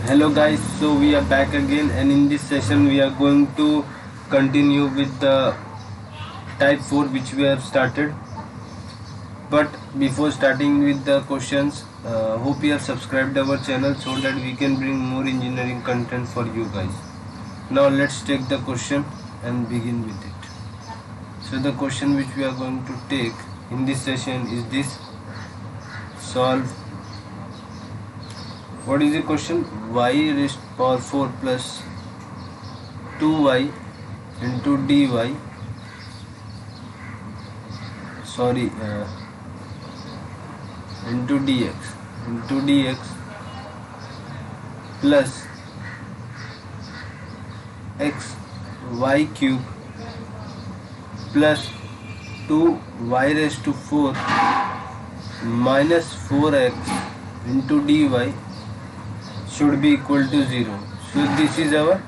Hello guys, so we are back again, and in this session we are going to continue with the type 4 which we have started. But before starting with the questions, hope you have subscribed our channel so that we can bring more engineering content for you guys. Now let's take the question and begin with it. So the question which we are going to take in this session is this: solve. What is the question? Y raised to power 4 plus 2y into dy, sorry, into dx plus x y cube plus 2y raised to 4 minus 4x into dy should be equal to 0. So this is our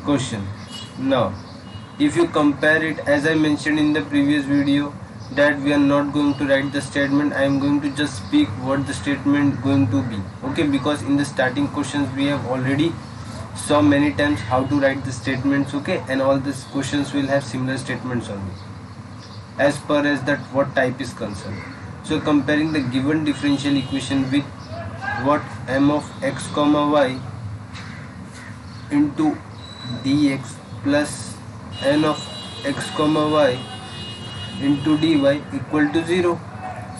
question. Now if you compare it, as I mentioned in the previous video, that we are not going to write the statement, I am going to just speak what the statement going to be, okay? Because in the starting questions we have already saw many times how to write the statements, okay? And all these questions will have similar statements only as per as that what type is concerned. So comparing the given differential equation with what m of x comma y into dx plus n of x comma y into dy equal to 0.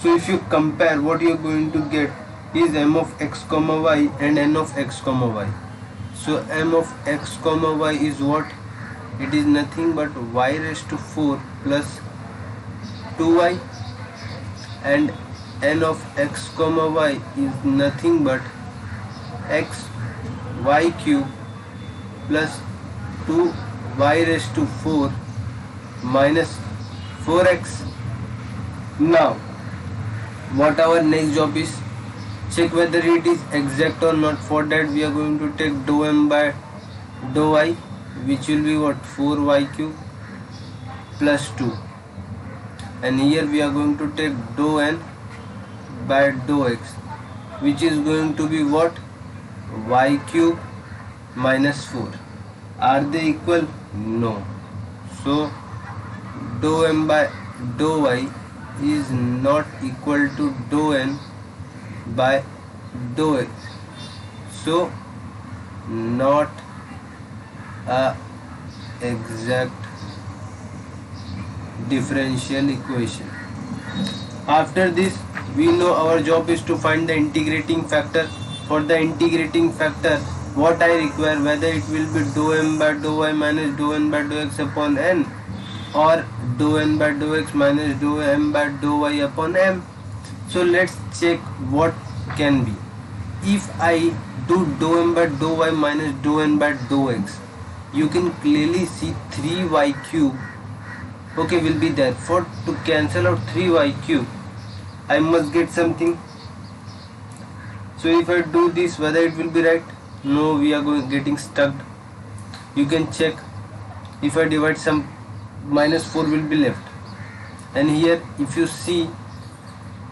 So if you compare, what you are going to get is m of x comma y and n of x comma y. So m of x comma y is what? It is nothing but y raised to 4 plus 2y, and n of x comma y is nothing but x y cube plus 2y raised to 4 minus 4x. Now what our next job is, check whether it is exact or not. For that we are going to take dou m by dou y, which will be what? 4y cube plus 2, and here we are going to take dou n by dou x, which is going to be what? Y cube minus 4. Are they equal? No. So dou m by dou y is not equal to dou n by dou x. So not a exact differential equation. After this, we know our job is to find the integrating factor. For the integrating factor, what I require, whether it will be dou m by dou y minus dou n by dou x upon n, or dou n by dou x minus dou m by dou y upon m. So let's check what can be. If I do dou m by dou y minus dou n by dou x, you can clearly see 3y cube, okay, will be there. For to cancel out 3y cube, I must get something. So if I do this, whether it will be right? No, we are getting stuck. You can check. If I divide, some minus 4 will be left, and here if you see,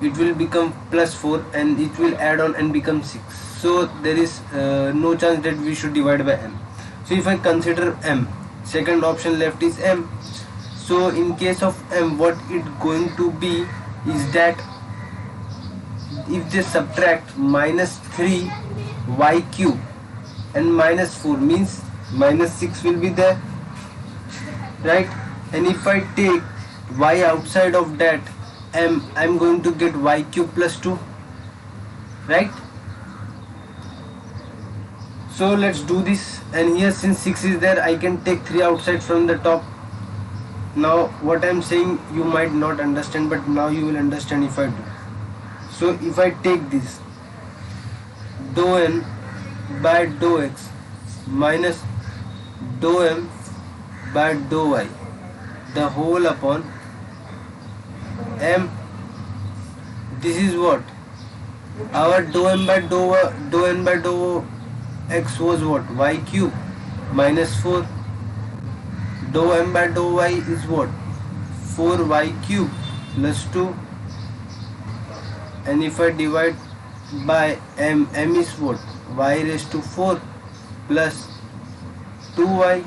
it will become plus 4 and it will add on and become 6. So there is no chance that we should divide by m. So if I consider m, second option left is m. So in case of m, what it going to be is that if they subtract minus 3 y cube and minus 4, means minus 6 will be there, right? And if I take y outside of that m, I am going to get y cube plus 2, right? So let's do this. And here, since 6 is there, I can take 3 outside from the top. Now what I am saying you might not understand, but now you will understand if I do. So if I take this dou n by dou x minus dou m by dou y, the whole upon m, this is what? Our dou m by dou n by dou x was what? Y cube minus 4. Dou m by dou y is what? 4y cube plus 2, and if I divide by m. M is what? Y raised to 4 plus 2y.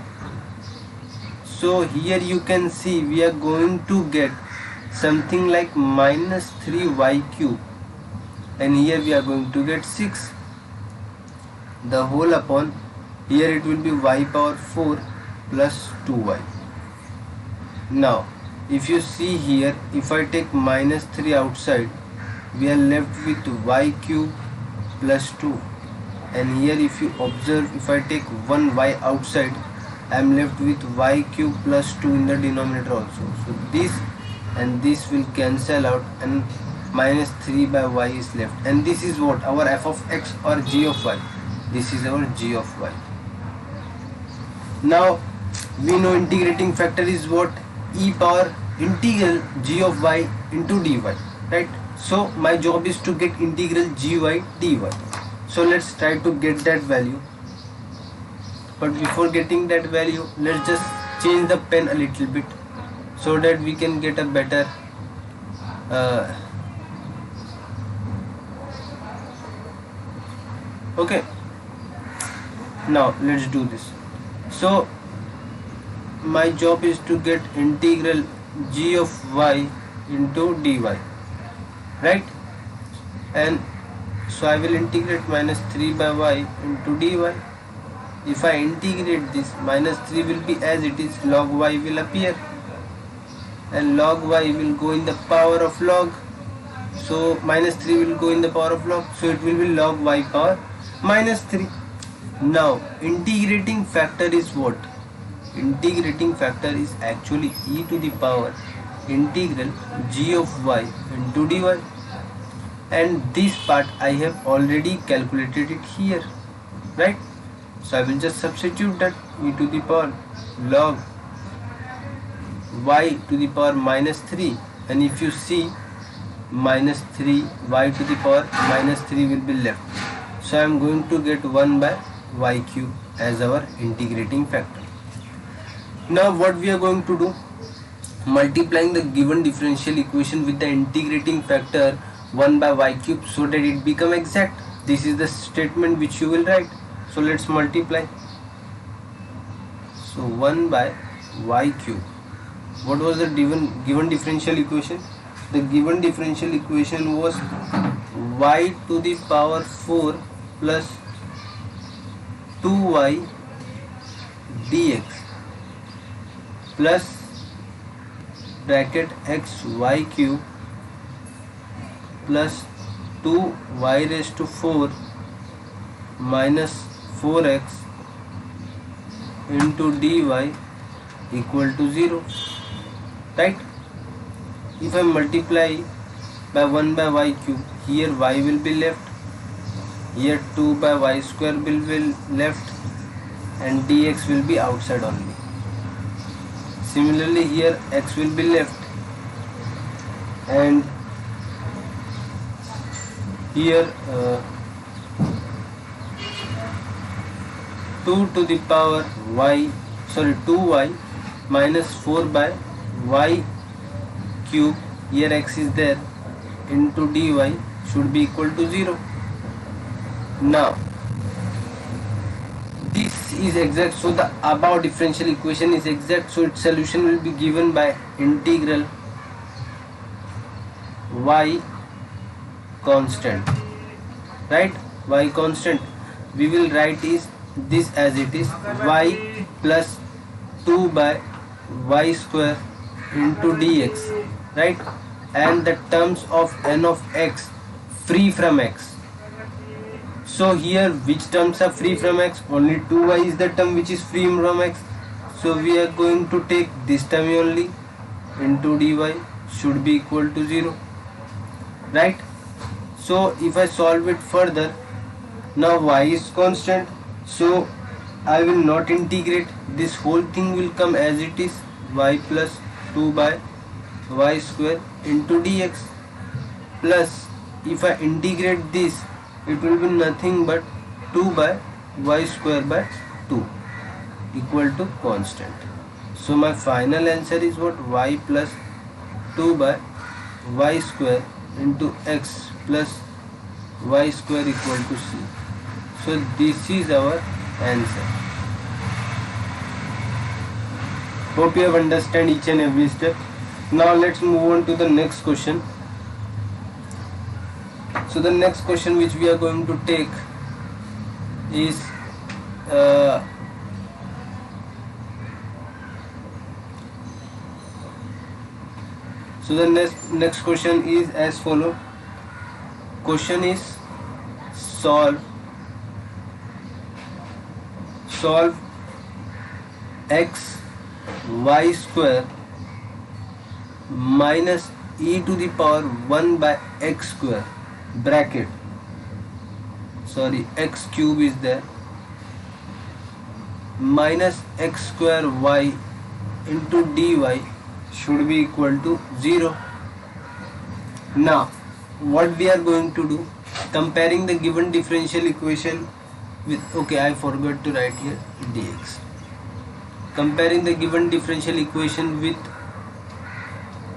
So here you can see we are going to get something like minus 3y cube, and here we are going to get 6. The whole upon, here it will be y power 4 plus 2y. Now if you see here, if I take minus 3 outside, we are left with y cube plus 2, and here if you observe, if I take 1y outside, I am left with y cube plus 2 in the denominator also. So this and this will cancel out, and minus 3 by y is left, and this is what? Our f of x or g of y. This is our g of y. Now we know integrating factor is what? E power integral g of y into dy, right? So my job is to get integral gy dy. So let's try to get that value. But before getting that value, let's just change the pen a little bit so that we can get a better okay. Now let's do this. So my job is to get integral g of y into dy, right? And so I will integrate minus 3 by y into dy. If I integrate this, minus 3 will be as it is, log y will appear, and log y will go in the power of log. So minus 3 will go in the power of log, so it will be log y power minus 3. Now integrating factor is what? Integrating factor is actually e to the power integral g of y into dy, and this part I have already calculated it here, right? So I will just substitute that e to the power log y to the power minus 3, and if you see, minus 3 y to the power minus 3 will be left. So I am going to get 1 by y cube as our integrating factor. Now what we are going to do? Multiplying the given differential equation with the integrating factor 1 by y cube so that it become exact. This is the statement which you will write. So let's multiply. So 1 by y cube. What was the given differential equation? The given differential equation was y to the power 4 plus 2y dx plus bracket x y cube plus 2y raised to 4 minus 4x into dy equal to 0, right? If I multiply by 1 by y cube, here y will be left, here 2 by y square will be left, and dx will be outside only. Similarly here x will be left, and here 2 to the power y, 2y minus 4 by y cube, here x is there, into dy should be equal to 0. Now this is exact, so the above differential equation is exact, so its solution will be given by integral y constant, right? Y constant we will write is this as it is, y plus 2 by y square into dx, right? And the terms of n of x free from x. So here which terms are free from x? Only 2y is the term which is free from x. So we are going to take this term only, into dy should be equal to 0, right? So if I solve it further, now y is constant, so I will not integrate, this whole thing will come as it is, y plus 2 by y square into dx, plus if I integrate this, it will be nothing but 2 by y square by 2 equal to constant. So my final answer is what? Y plus 2 by y square into x plus y square equal to c. So this is our answer. Hope you have understand each and every step. Now let's move on to the next question. So the next question which we are going to take is so the next question is as follow. Question is solve x y square minus e to the power 1 by x square bracket, sorry, x cube is there, minus x square y into dy should be equal to 0. Now what we are going to do, comparing the given differential equation with, okay, I forgot to write here dx, comparing the given differential equation with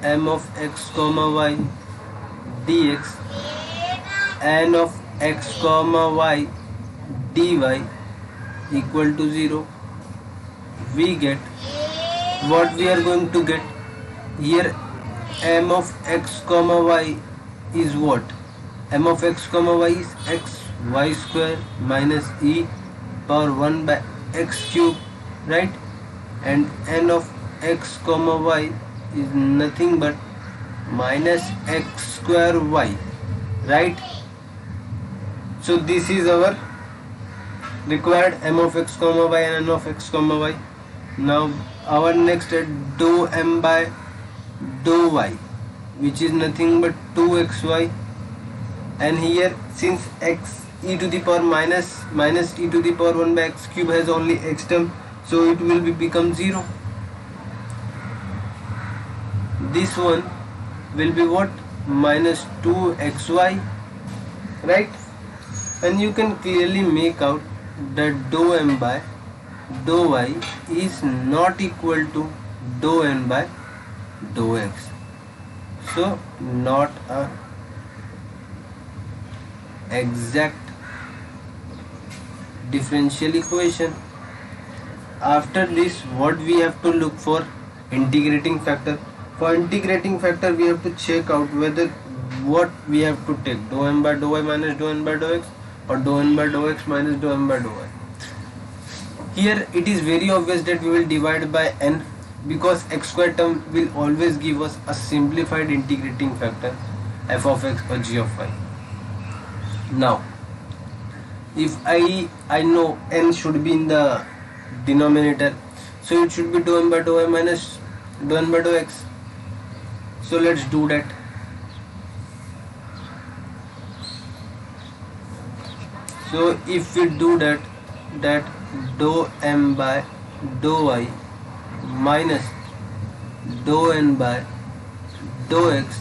m of x comma y dx and of x comma y dy equal to 0, we get what we are going to get here. M of x comma y is what? M of x comma y is x y square minus e power 1 by x cube, right? And n of x comma y is nothing but minus x square y, right? So this is our required m of x comma y and n of x comma y. Now our next dou m by dou y, which is nothing but 2xy, and here since x e to the power minus e to the power 1 by x cube has only x term, so it will become 0. This one will be what? Minus 2xy, right? And you can clearly make out that dou m by dou y is not equal to dou n by dou x. So not a exact differential equation. After this, what we have to look for? Integrating factor. For integrating factor, we have to check out whether what we have to take, dou m by dou y minus dou n by dou x or dou n by dou x minus dou m by dou y. Here it is very obvious that we will divide by n, because x square term will always give us a simplified integrating factor f of x or g of y. Now if I know n should be in the denominator, so it should be dou m by dou y minus dou n by dou x. So let's do that. So if we do that dou m by dou y minus dou n by dou x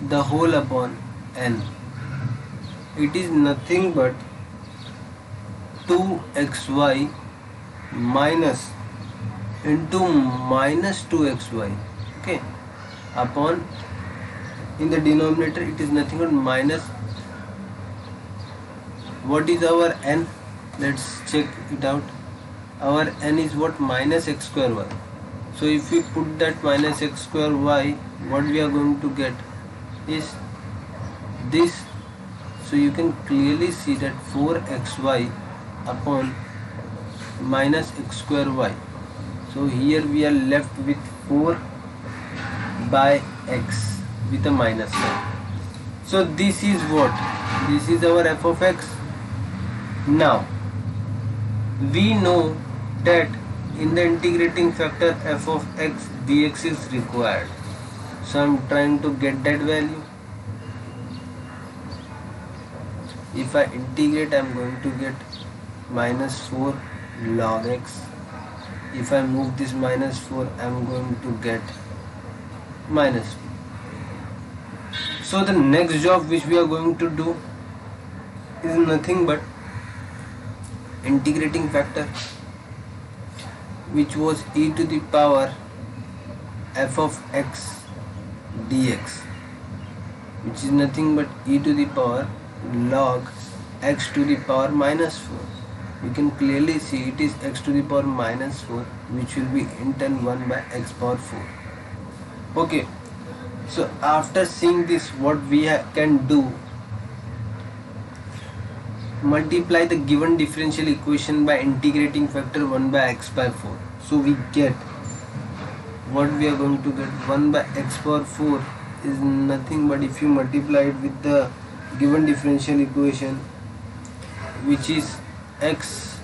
the whole upon n, it is nothing but 2xy minus into minus 2xy, okay, upon, in the denominator it is nothing but minus, what is our n? Let's check it out. Our n is what? Minus x square y. So if we put that minus x square y, what we are going to get is this. So you can clearly see that 4xy upon minus x square y. So here we are left with 4 by x with a minus sign. So this is what? This is our f of x. Now we know that in the integrating factor f of x dx is required. So I am trying to get that value. If I integrate, I am going to get minus 4 log x. If I move this minus 4, I am going to get minus 2. So the next job which we are going to do is nothing but integrating factor, which was e to the power f of x dx, which is nothing but e to the power log x to the power minus 4. You can clearly see it is x to the power minus 4, which will be in turn 1 by x power 4. Okay, so after seeing this, what we can do, multiply the given differential equation by integrating factor 1 by x by 4. So we get, what we are going to get, 1 by x power 4 is nothing but, if you multiply it with the given differential equation, which is x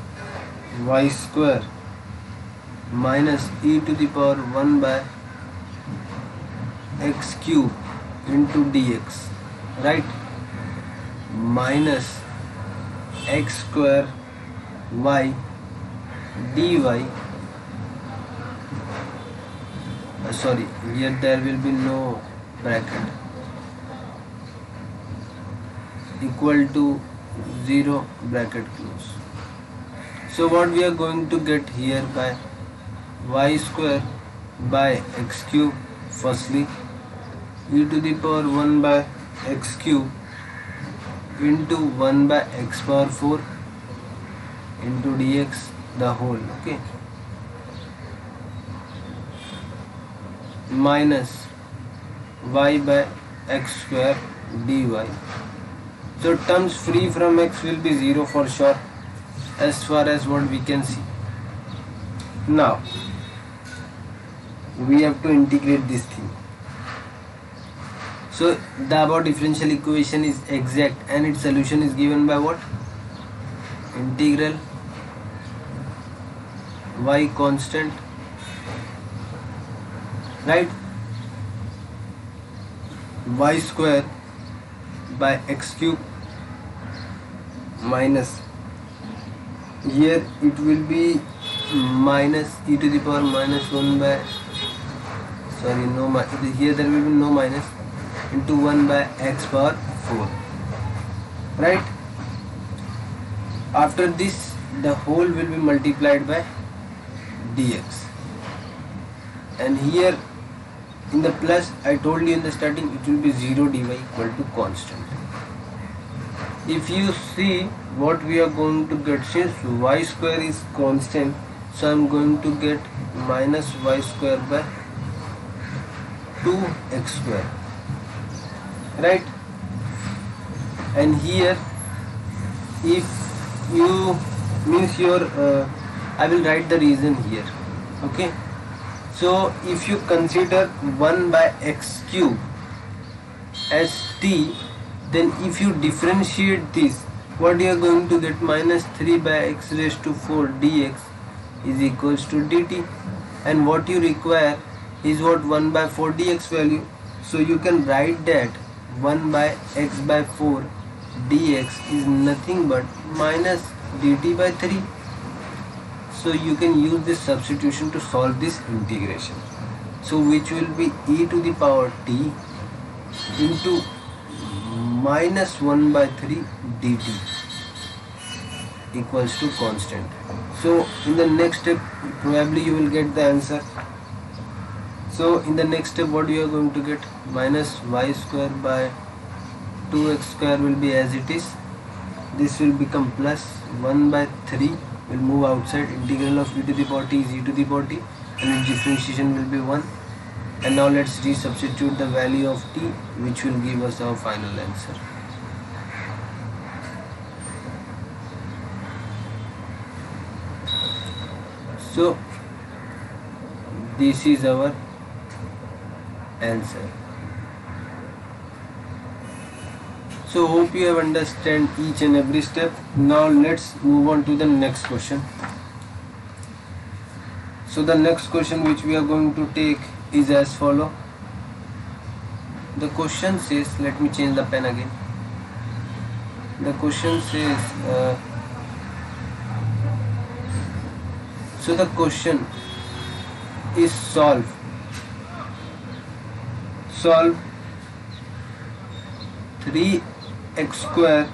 y square minus e to the power 1 by x cube into dx, right, minus x square y dy, sorry, here there will be no bracket, equal to 0 bracket close. So what we are going to get here, by y square by x cube, firstly, e to the power 1 by x cube into 1 by x power 4 into dx, the whole, okay, minus y by x square dy. So terms free from x will be 0 for sure, as far as what we can see. Now we have to integrate this thing. So the above differential equation is exact and its solution is given by what? Integral y constant, right, y square by x cube minus, here it will be minus e to the power minus 1 by, sorry, no, here there will be no minus, into 1 by x power 4, right. After this, the whole will be multiplied by dx, and here in the plus, I told you in the starting, it will be 0 dy equal to constant. If you see what we are going to get, since y square is constant, so I am going to get minus y square by 2x square, right. And here, if you means your I will write the reason here, okay. So if you consider 1 by x cube as t, then if you differentiate this, what you are going to get, minus 3 by x raised to 4 dx is equals to dt, and what you require is what, 1 by 4 dx value. So you can write that 1 by x by 4 dx is nothing but minus dt by 3. So you can use this substitution to solve this integration. So which will be e to the power t into minus 1 by 3 dt equals to constant. So in the next step, probably you will get the answer. So in the next step, what you are going to get, minus y square by 2x square will be as it is. This will become plus 1 by 3 will move outside. Integral of e to the power t is e to the power t, and its differentiation will be 1. And now let's resubstitute the value of t, which will give us our final answer. So this is our answer. So hope you have understand each and every step. Now let's move on to the next question. So the next question which we are going to take is as follow. The question says, let me change the pen again. The question says, so the question is solve 3x square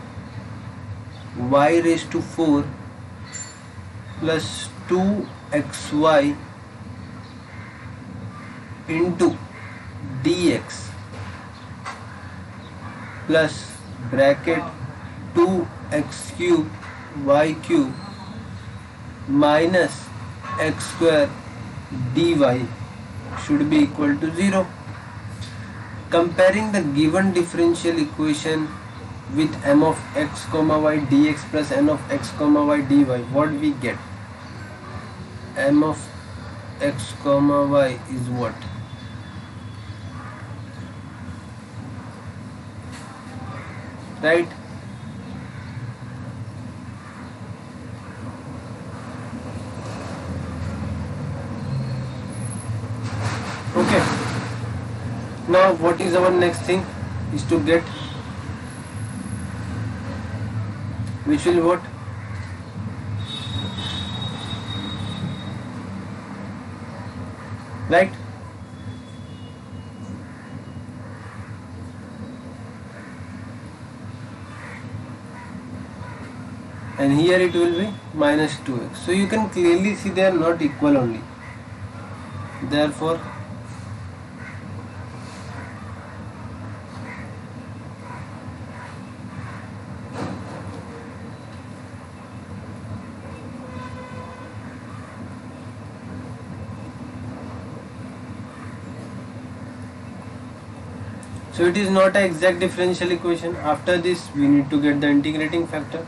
y raised to 4 plus 2xy into dx plus bracket 2x cube y cube minus x square dy should be equal to 0. Comparing the given differential equation with m of x comma y dx plus n of x comma y dy, what we get? M of x comma y is what? Right? Okay. Now what is our next thing? Is to get, which will what? Right? And here it will be minus 2x. So you can clearly see they are not equal only. Therefore, so it is not an exact differential equation. After this we need to get the integrating factor.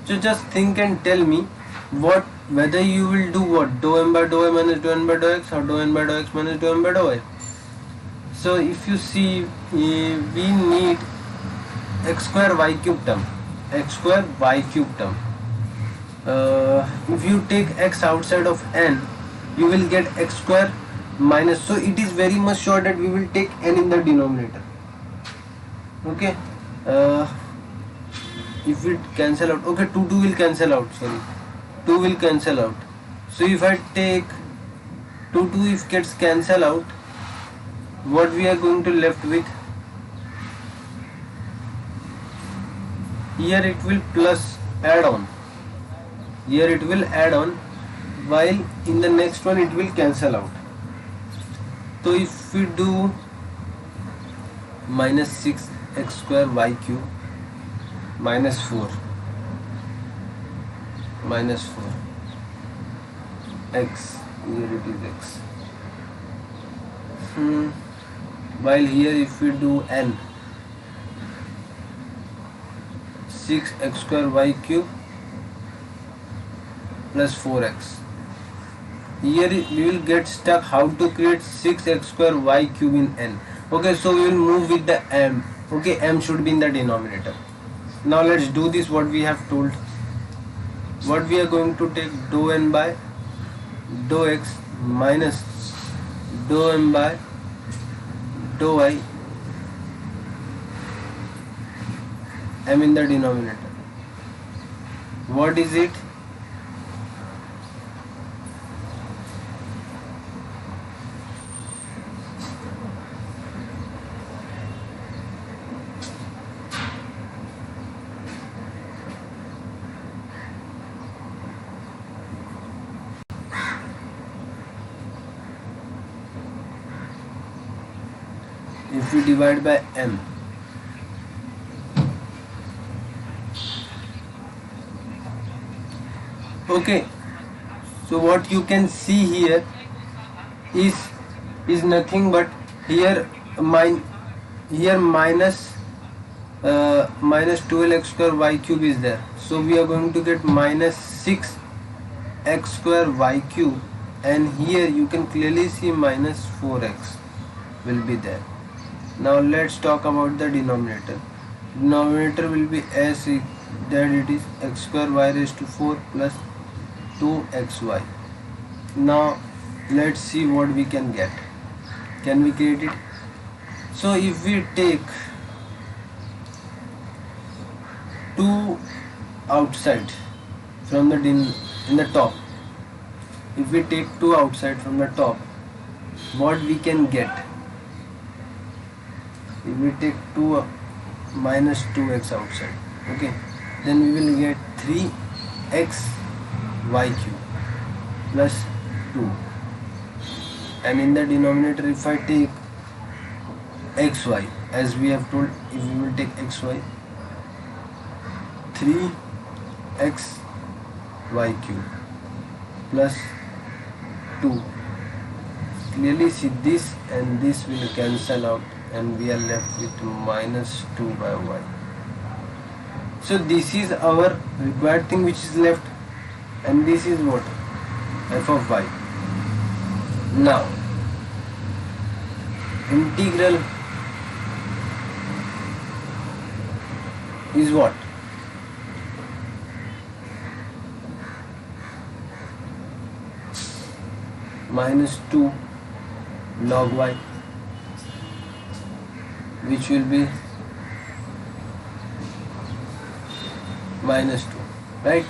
So just think and tell me what, whether you will do what, dou m by dou y minus dou n by dou x or dou n by dou x minus dou m by dou y. So if you see, we need x square y cube term, x square y cube term. If you take x outside of n, you will get x square minus, so it is very much sure that we will take n in the denominator. Okay, if it cancel out, okay, 2 will cancel out, sorry, 2 will cancel out. So if I take 2 if gets cancel out, what we are going to left with? Here it will plus add on, here it will add on, while in the next one it will cancel out. So if we do minus 6 x square y cube minus 4 x, here it is x, while here if we do n, 6 x square y cube plus 4x, here we will get stuck how to create 6x square y cube in n. Okay, so we will move with the m. Okay, m should be in the denominator. Now let's do this what we have told. What we are going to take, dou n by dou x minus dou m by dou y, m in the denominator. What is it? If we divide by m, okay, so what you can see here is nothing but here minus 12x square y cube is there, so we are going to get minus 6 x square y cube, and here you can clearly see minus 4x will be there. Now let's talk about the denominator. Denominator will be as that it is x square y raised to 4 plus 2xy. Now let's see what we can get. Can we create it? So if we take 2 outside from the in the top, if we take 2 outside from the top, what we can get? If we take 2 minus 2x outside, okay, then we will get 3x y cube plus 2, and in the denominator if I take xy, as we have told, if we will take xy, 3x y cube plus 2. Clearly see this and this will cancel out and we are left with minus 2 by y. So this is our required thing which is left, and this is what? F of y. Now integral is what? Minus 2 log y, which will be minus 2, right?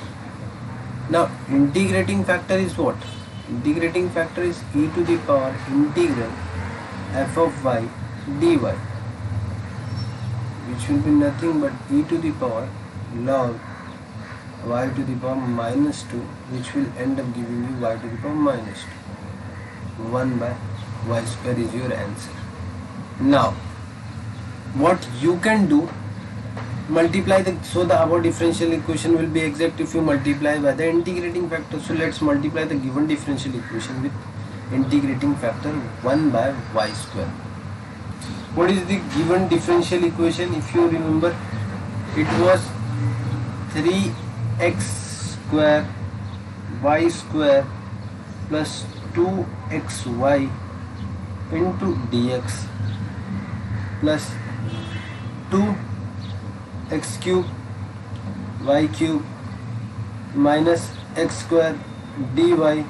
Now integrating factor is what? Integrating factor is e to the power integral f of y dy, which will be nothing but e to the power log y to the power minus 2, which will end up giving you y to the power minus 2. 1 by y square is your answer. Now what you can do, multiply so the above differential equation will be exact if you multiply by the integrating factor. So let's multiply the given differential equation with integrating factor 1 by y square. What is the given differential equation? If you remember, it was 3x square y square plus 2xy into dx plus 2x cube y cube minus x square dy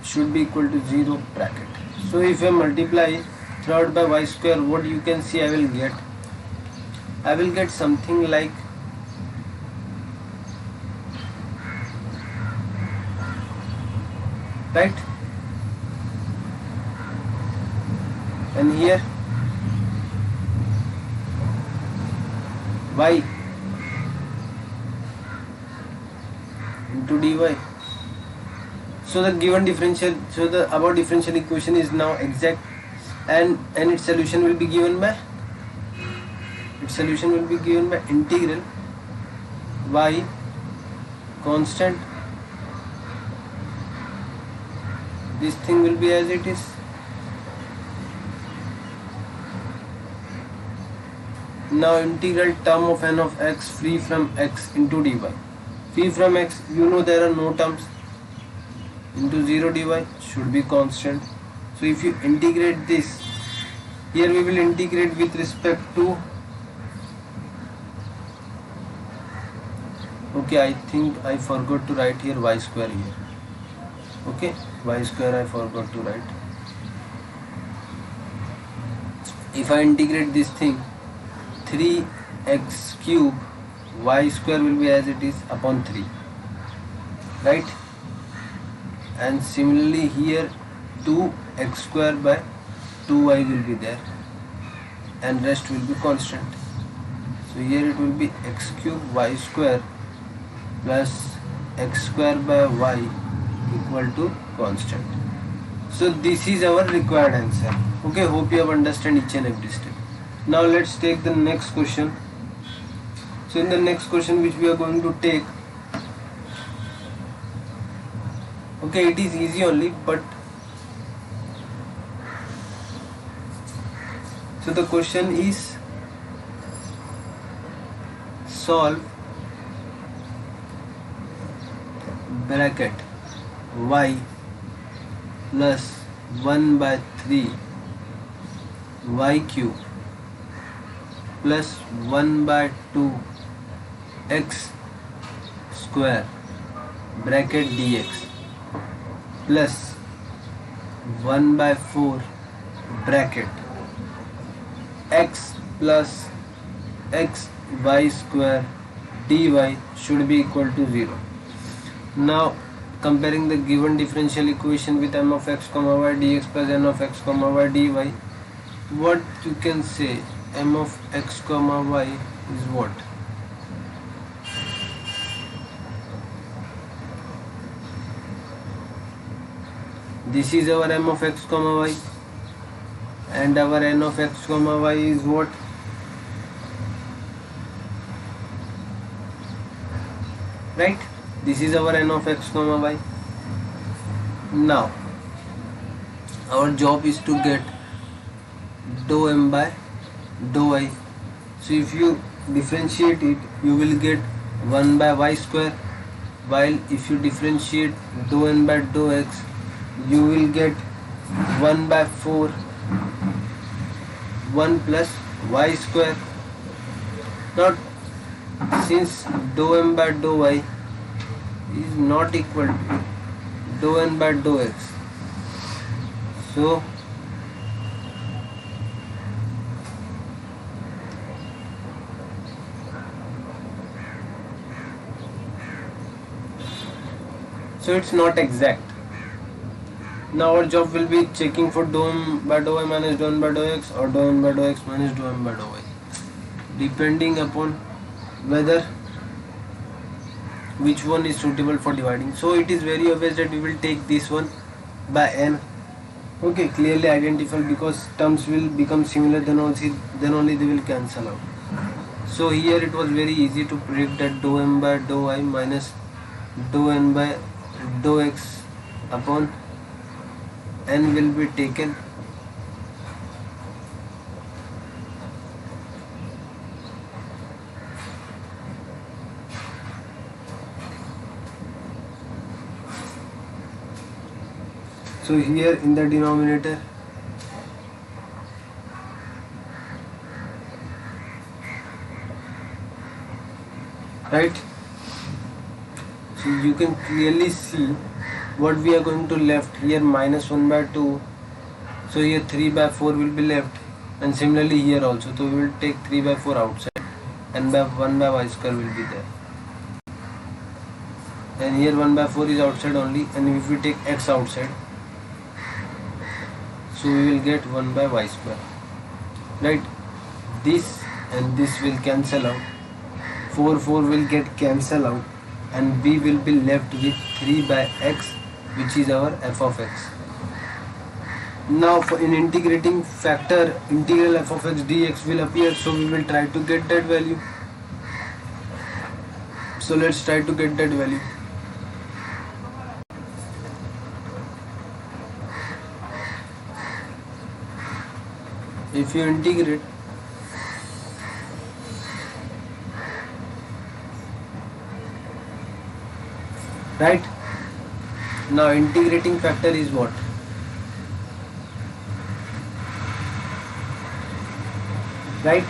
should be equal to 0 bracket. So if I multiply throughout by y square, what you can see I will get something like right, and here y into dy. So the given differential, so the above differential equation is now exact, and its solution will be given by integral y constant. This thing will be as it is. Now integral term of n of x free from x into dy. Free from x, you know there are no terms, into 0 dy should be constant. So if you integrate this, here we will integrate with respect to, okay, I think I forgot to write here y square here. Okay, y square I forgot to write. If I integrate this thing, 3x cube y square will be as it is upon 3, right? And similarly here 2x square by 2y will be there, and rest will be constant. So here it will be x cube y square plus x square by y equal to constant. So this is our required answer. Okay, hope you have understand each and every step. Now let's take the next question. So in the next question which we are going to take, okay, it is easy only, but so the question is solve bracket y plus 1 by 3 y cube plus 1 by 2 x square bracket dx plus 1 by 4 bracket x plus x y square dy should be equal to 0. Now comparing the given differential equation with m of x comma y dx plus n of x comma y dy, what you can say, m of x comma y is what? This is our m of x comma y, and our n of x comma y is what? right? This is our n of x comma y. Now our job is to get dou m by dou y. So if you differentiate it, you will get 1 by y square, while if you differentiate dou n by dou x, you will get 1 by 4 1 plus y square. Now since dou m by dou y is not equal to dou n by dou x, so it's not exact. Now our job will be checking for dou m by dou y minus dou n by dou x, or dou n by dou x minus dou m by dou y, depending upon whether which one is suitable for dividing. So it is very obvious that we will take this one by n. Okay, clearly identified, because terms will become similar, then only they will cancel out. So here it was very easy to predict that dou m by dou y minus dou n by dou x upon n will be taken. So here in the denominator, right? So you can clearly see what we are going to left here, minus 1 by 2. So here 3 by 4 will be left, and similarly here also. So we will take 3 by 4 outside, and by 1 by y square will be there. And here 1 by 4 is outside only, and if we take x outside, so we will get 1 by y square, right? This and this will cancel out, 4 will get cancel out, and we will be left with 3 by x, which is our f of x. Now for in integrating factor, integral f of x dx will appear, so we will try to get that value. So let's try to get that value. If you integrate, right? Now integrating factor is what? Right?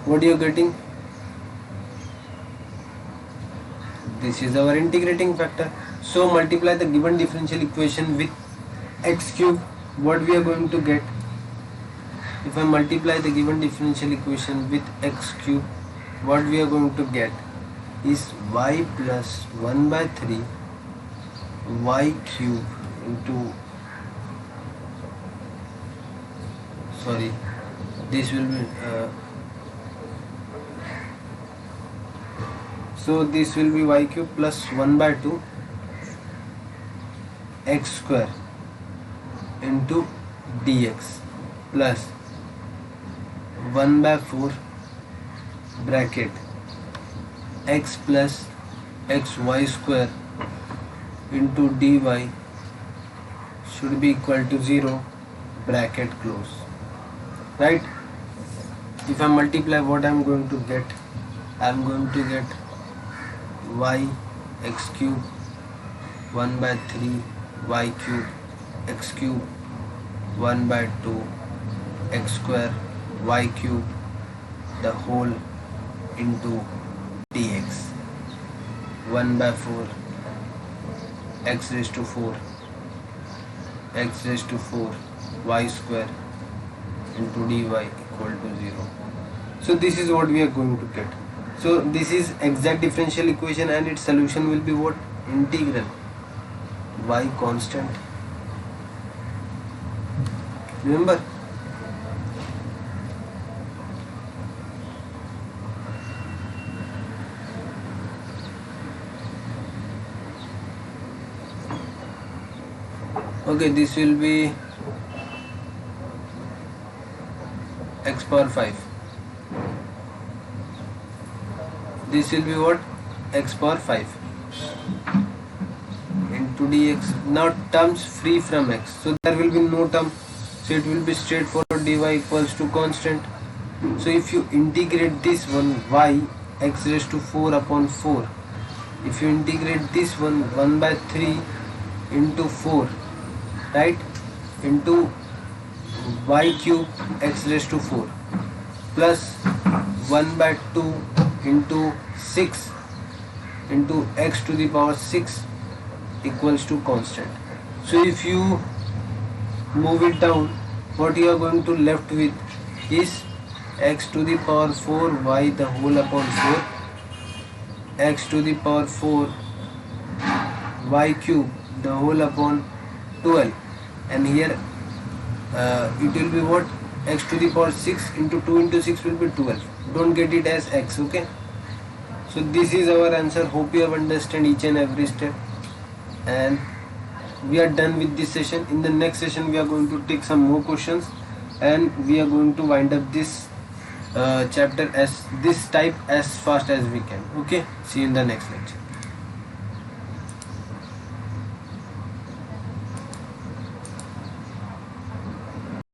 What are you getting? This is our integrating factor. So multiply the given differential equation with x cube. What we are going to get? If I multiply the given differential equation with x cube, what we are going to get is y plus 1 by 3 y cube into, sorry, this will be so this will be y cube plus 1 by 2 x square into dx plus 1 by 4 bracket x plus xy square into dy should be equal to 0, bracket close, right? If I multiply, what I am going to get? I am going to get y x cube 1 by 3 y cube x cube 1 by 2 x square y cube the whole into dx 1 by 4 x raised to 4 x raised to 4 y square into dy equal to 0. So this is what we are going to get. So this is exact differential equation, and its solution will be what? Integral y constant. Remember? Okay, this will be x power 5. this will be what? X power 5 into dx. Now terms free from x, so there will be no term, so it will be straightforward. Dy equals to constant. So if you integrate this one, y x raised to 4 upon 4, if you integrate this one, 1 by 3 into 4, right, into y cube x raised to 4 plus 1 by 2 into 6 into x to the power 6 equals to constant. So if you move it down, what you are going to left with is x to the power 4 y the whole upon 4, x to the power 4 y cube the whole upon 12, and here it will be what? X to the power 6 into 2 into 6 will be 12. Don't get it as x, okay? So this is our answer. Hope you have understand each and every step, and we are done with this session. In the next session we are going to take some more questions, and we are going to wind up this chapter as this type as fast as we can. Okay, see you in the next lecture.